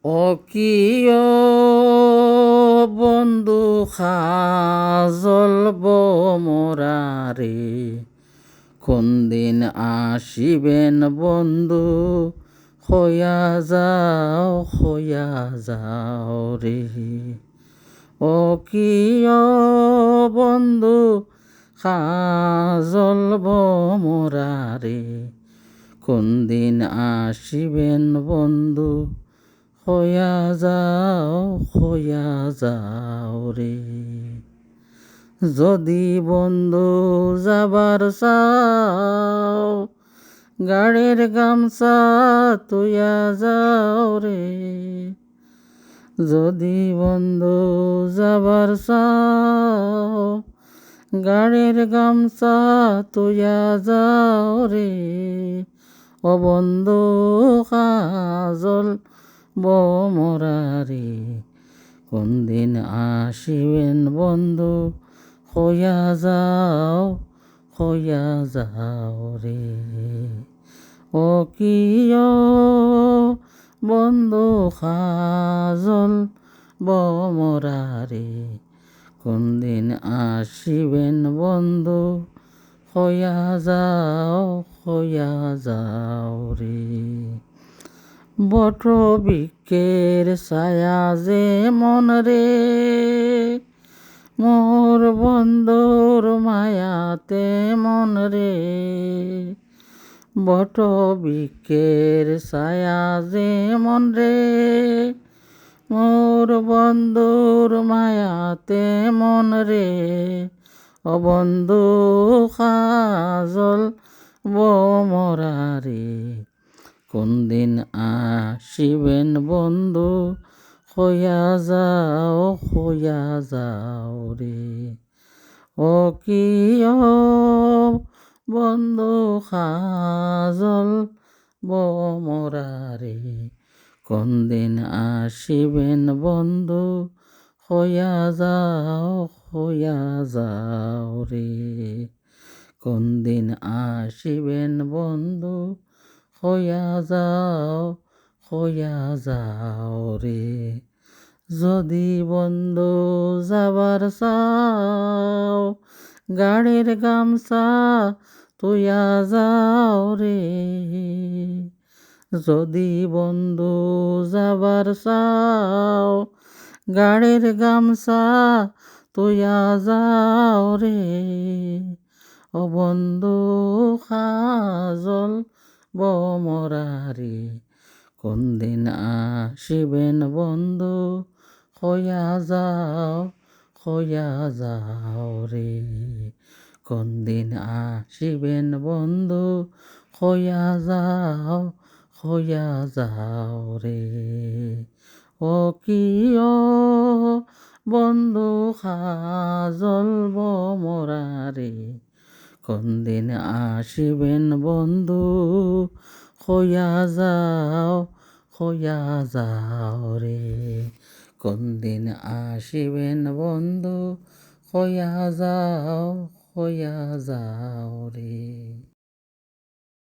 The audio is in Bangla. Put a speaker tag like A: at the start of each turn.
A: ও কিয় বন্ধু জ্বলব মোরারে, কোন দিন আসিবেন বন্ধু, হইয়া যাও রে। ও কিয় বন্ধু জ্বলব মোরারে, কোন দিন আসিবেন বন্ধু, হইয়া যাও রে। যদি বন্ধু যাবার চাও, গাড়ির গামছা তুইয়া যাও রে। যদি বন্ধু যাবার চাও, গাড়ির গামছা তুইয়া যাও রে। ও বন্ধু জ্বলব মোরারে, কোন দিন আসিবেন বন্ধু, হইয়া যাও রে। ও কিয় বন্ধু জ্বলব মোরারে, কোন দিন আসিবেন বন্ধু, হইয়া যাও রে। বট বৃক্ষের ছায়া যে মন রে, মোর বন্ধুর মায়াতে মন রে। বট বৃক্ষের ছায়া যে মন রে, মোর বন্ধুর মায়াতে মন রে। ও বন্ধু জ্বলব মোরারে, কোন দিন আসিবেন বন্ধু, হইয়া যাও রে। ও কিয় বন্ধু জ্বলব মোরারে, কোন দিন আসিবেন বন্ধু, হইয়া যাও রে। কোন দিন আসিবেন বন্ধু, হইয়া যাও রে। যদি বন্ধু যাবার চাও, গাড়ির গামছা তুইয়া যাও রে। যদি বন্ধু যাবার চাও, গাড়ির গামছা তুইয়া যাও রে। ও বন্ধু জ্বলব মোরারে, কোন দিন আসিবেন বন্ধু, হইয়া যাও রে। কোন দিন আসিবেন বন্ধু, হইয়া যাও রে। ও কিয় বন্ধু জ্বলব মোরারে, কোন দিন আসিবেন বন্ধু, হইয়া যাও রে। কোন দিন আসিবেন বন্ধু, হইয়া যাও রে।